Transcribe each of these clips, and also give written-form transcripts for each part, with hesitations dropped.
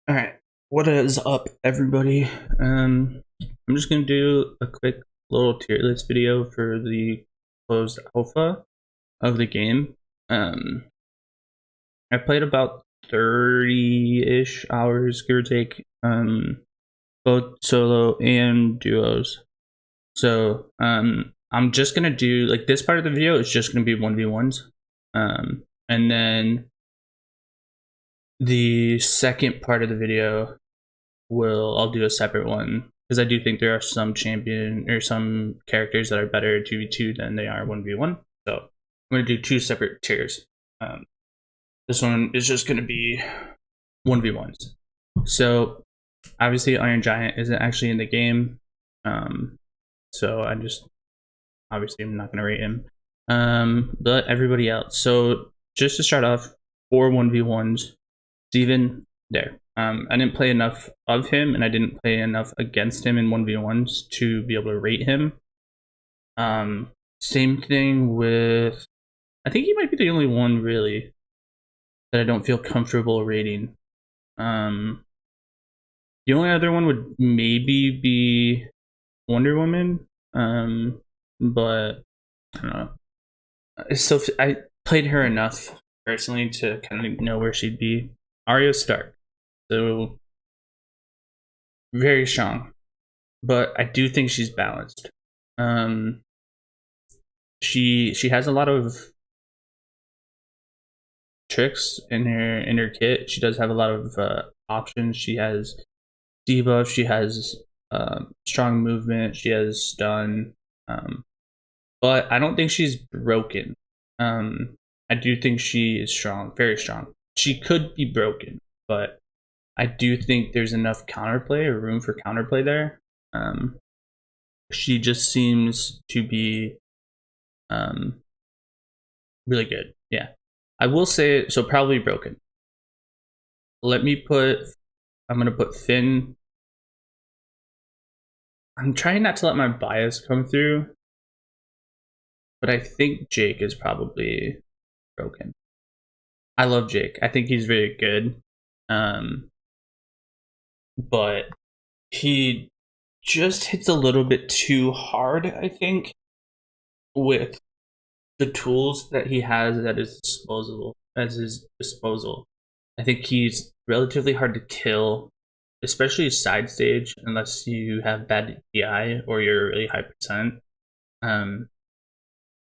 All right, what is up, everybody? I'm just gonna do a quick little tier list video for the closed alpha of the game. I played about 30-ish hours, give or take, both solo and duos. So, I'm just gonna do like this part of the video is just gonna be 1v1s, and then the second part of the video I'll do a separate one because I do think there are some champion or some characters that are better 2v2 than they are 1v1. So I'm going to do two separate tiers. Um, this one is just going to be 1v1s. So obviously Iron Giant isn't actually in the game. So I just obviously I'm not going to rate him. But everybody else. So just to start off, 4 1v1s. Steven there. I didn't play enough of him, and I didn't play enough against him in 1v1s to be able to rate him. Same thing with. I think he might be the only one really that I don't feel comfortable rating. The only other one would maybe be Wonder Woman, but I don't know. So I played her enough personally to kind of know where she'd be. Arya Stark. So very strong, but I do think she's balanced. Um, she has a lot of tricks in her kit. She does have a lot of options. She has debuff. She has strong movement. She has stun. But I don't think she's broken. I do think she is strong, very strong. She could be broken, but I do think there's enough counterplay or room for counterplay there. She just seems to be um, really good. Yeah, I will say so. Probably broken. Let me put. I'm gonna put Finn. I'm trying not to let my bias come through, but I think Jake is probably broken. I love Jake. I think he's very good, um, but he just hits a little bit too hard. I think with the tools that he has at his disposal. I think he's relatively hard to kill, especially side stage, unless you have bad DI or you're really high percent. Um,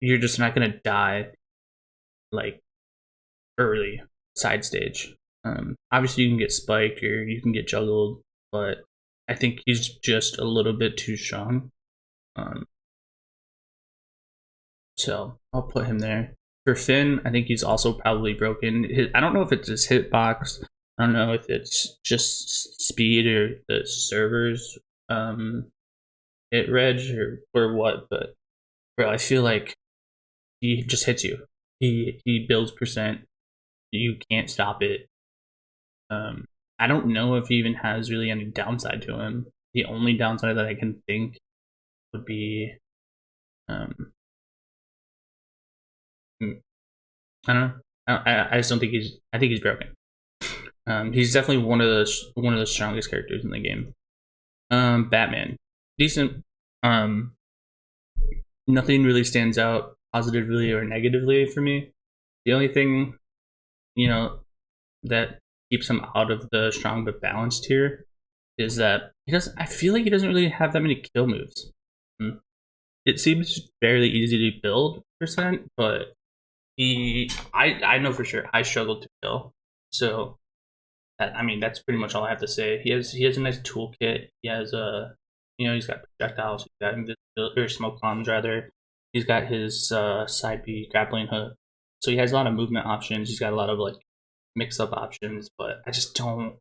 you're just not gonna die like early side stage. Obviously, you can get spiked or you can get juggled, but I think he's just a little bit too strong. Um, So I'll put him there. For Finn, I think he's also probably broken. I don't know if it's his hitbox. I don't know if it's just speed or the servers hit reg or what, but bro, I feel like he just hits you. He builds percent. You can't stop it. I don't know if he even has really any downside to him. The only downside that I can think would be um, I don't know. I just don't think he's. I think he's broken. He's definitely one of the strongest characters in the game. Batman, decent. Um, Nothing really stands out positively or negatively for me. The only thing, you know, that keeps him out of the strong but balanced tier is that he doesn't. I feel like he doesn't really have that many kill moves. It seems fairly easy to build percent, but I know for sure I struggled to kill. So I mean, that's pretty much all I have to say. He has a nice toolkit. He has a he's got projectiles. He's got invisible or smoke bombs rather. He's got his side B grappling hook. So he has a lot of movement options. He's got a lot of like mix up options, but I just don't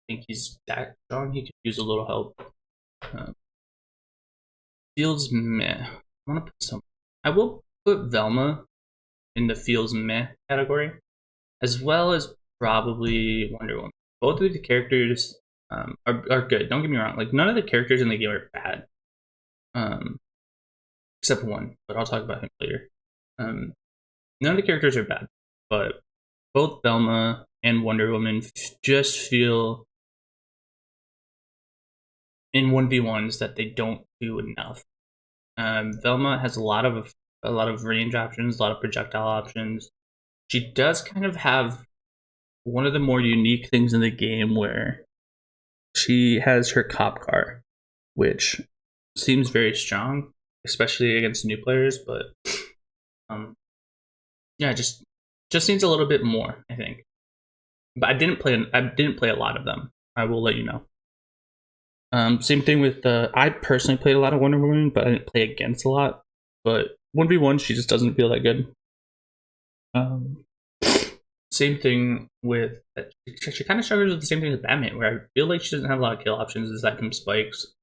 think he's that strong. He could use a little help. Uh, feels meh. I want to put some. I will put Velma in the feels meh category, as well as probably Wonder Woman. Both of the characters are good. Don't get me wrong. Like none of the characters in the game are bad, um, except one. But I'll talk about him later. Um, None of the characters are bad, but both Velma and Wonder Woman just feel in 1v1s that they don't do enough. Velma has a lot of range options, a lot of projectile options. She does kind of have one of the more unique things in the game where she has her cop car, which seems very strong, especially against new players. But yeah, just needs a little bit more, I think. But I didn't play a lot of them. I will let you know. Same thing with I personally played a lot of Wonder Woman, but I didn't play against a lot. But 1v1, she just doesn't feel that good. Same thing with she kind of struggles with the same thing with Batman, where I feel like she doesn't have a lot of kill options aside from spikes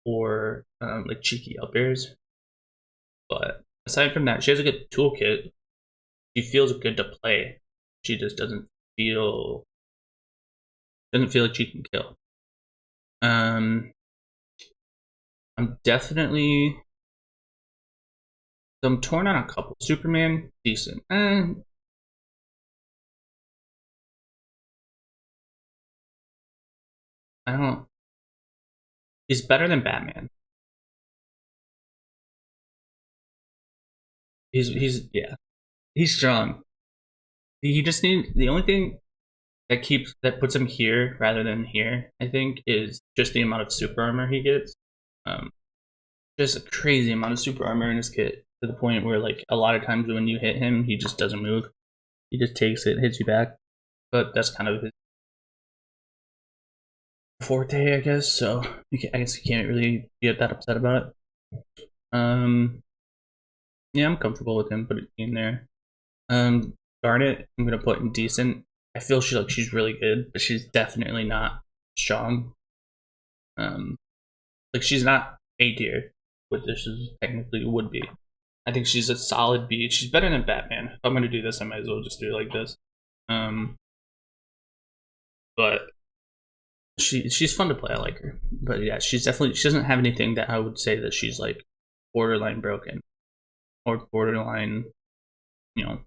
or like cheeky up airs. But aside from that, she has a good toolkit. She feels good to play. She just doesn't feel like she can kill. I'm definitely I'm torn on a couple. Superman, decent. I don't. He's better than Batman. Yeah. He's strong. He just need the only thing that puts him here rather than here, I think, is just the amount of super armor he gets. Just a crazy amount of super armor in his kit to the point where like a lot of times when you hit him, he just doesn't move. He just takes it, hits you back. But that's kind of his forte, I guess. So I guess you can't really get that upset about it. Yeah, I'm comfortable with him putting in there. Garnet, I'm gonna put in decent. I feel she's really good, but she's definitely not strong. Like she's not A tier, what this is technically would be. I think she's a solid B. She's better than Batman. If I'm gonna do this, I might as well just do it like this. But she's fun to play. I like her. But yeah, she doesn't have anything that I would say that she's like borderline broken or borderline, you know,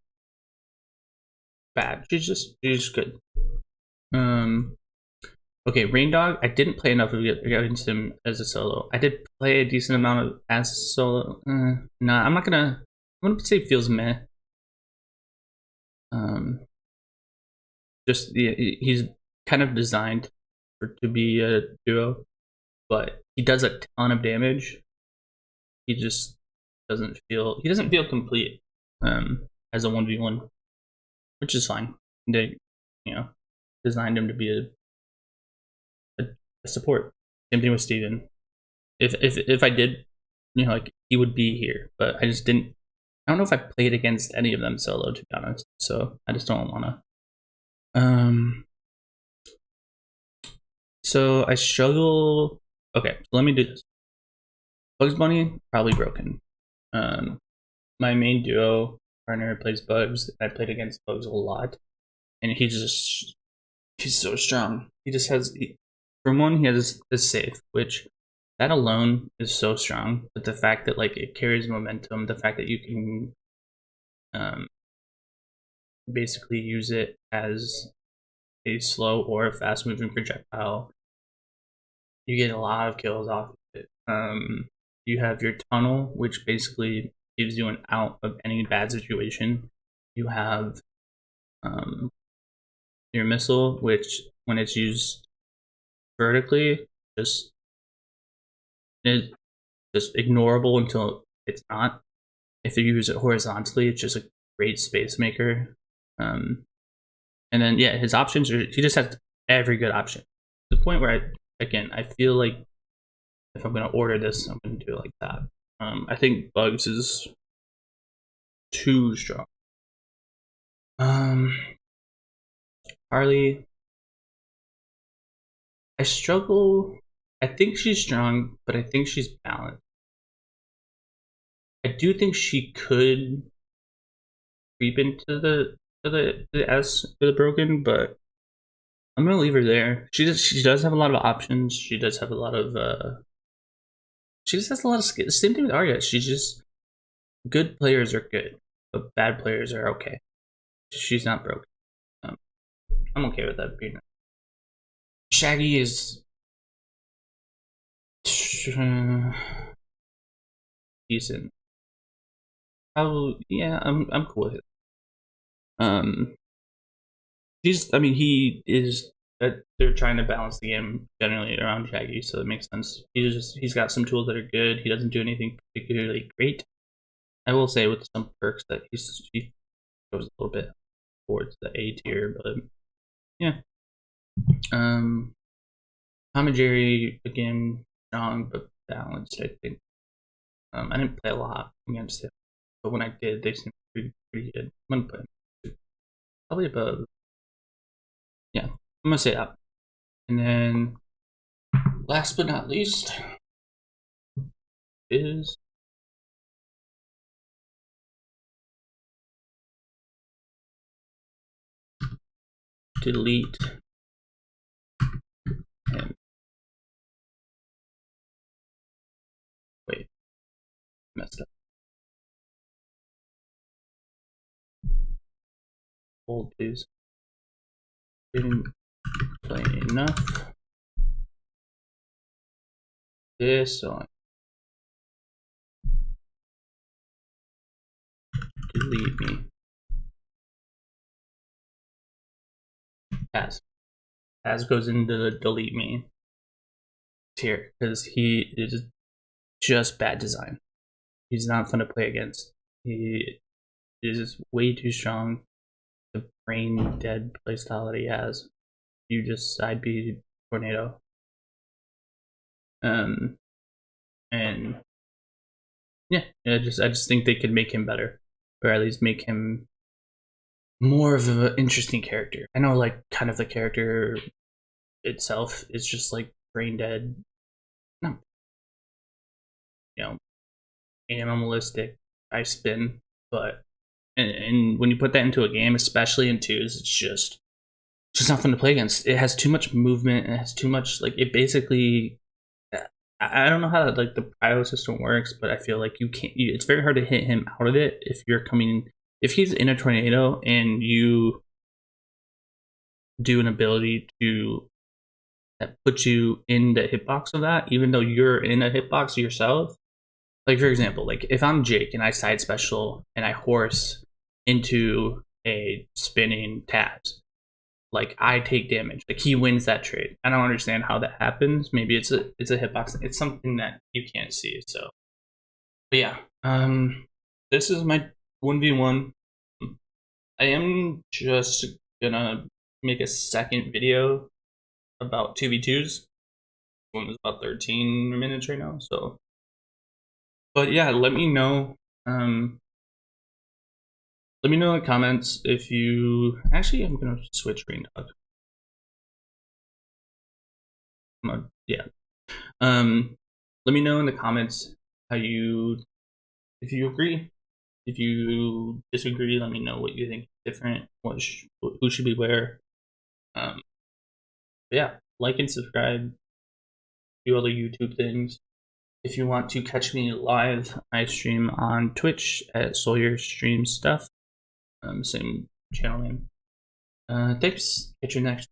bad. She's good. Okay, Rain Dog. I didn't play enough against him as a solo. I did play a decent amount of as a solo. Nah, I'm gonna say feels meh. Just he's kind of designed to be a duo, but he does a ton of damage. He just doesn't feel complete as a 1v1, which is fine. They designed him to be a support. Same thing with Steven. If I did, like he would be here, but I just didn't. I don't know if I played against any of them solo, to be honest. So I just don't want to. So I struggle. Okay, so let me do this. Bugs Bunny, probably broken. My main duo partner plays Bugs. I played against Bugs a lot, and he's so strong. He just has, from one, he has this safe, which that alone is so strong. But the fact that like it carries momentum, the fact that you can basically use it as a slow or a fast moving projectile, you get a lot of kills off of it. You have your tunnel, which basically gives you an out of any bad situation. You have your missile, which when it's used vertically, is just ignorable until it's not. If you use it horizontally, it's just a great space maker. And then yeah, his options are, he just has every good option. To the point where I feel like if I'm gonna order this, I'm gonna do it like that. I think Bugs is too strong. Harley, I struggle. I think she's strong, but I think she's balanced. I do think she could creep into the S for the broken, but I'm gonna leave her there. She does have a lot of options. She does have a lot of she just has a lot of skills. Same thing with Arya. She's just, good players are good, but bad players are okay. She's not broken. I'm okay with that being. Shaggy is decent. Oh yeah, I'm cool with it. I mean, he is. They're trying to balance the game generally around Shaggy, so it makes sense. He's got some tools that are good. He doesn't do anything particularly great. I will say with some perks that he goes a little bit towards the A tier, but yeah. Tom and Jerry again strong but balanced. I think. I didn't play a lot against him, but when I did, they seemed pretty good. I'm gonna put him probably above. Yeah, I'm gonna say that. And then last but not least is delete him. Wait, messed up. Hold please. Didn't play enough. This on. Delete me. As goes into the delete me tier because he is just bad design. He's not fun to play against. He is way too strong. The brain dead playstyle that he has. You just side B tornado. And yeah, I just think they could make him better, or at least make him more of an interesting character. I know, like, kind of the character itself is just like brain dead, no, animalistic. I spin, but and when you put that into a game, especially in twos, it's just not fun to play against. It has too much movement. It has too much it basically. I don't know how like the prio system works, but I feel like you can't. It's very hard to hit him out of it if you're coming. If he's in a tornado and you do an ability to that puts you in the hitbox of that, even though you're in a hitbox yourself. Like for example, like if I'm Jake and I side special and I horse into a spinning Taz, like I take damage. Like he wins that trade. I don't understand how that happens. Maybe it's a hitbox. It's something that you can't see. So, but yeah, this is my 1v1. I am just gonna make a second video about 2v2s. One is about 13 minutes right now. So, but yeah, let me know. Let me know in the comments if you actually. I'm gonna switch Green Dog. Yeah. Let me know in the comments how if you agree, if you disagree. Let me know what you think is different. Who should be where. Yeah, like and subscribe. Do other YouTube things. If you want to catch me live, I stream on Twitch at Sawyer Stream Stuff. Same channel name. Thanks. Catch you next.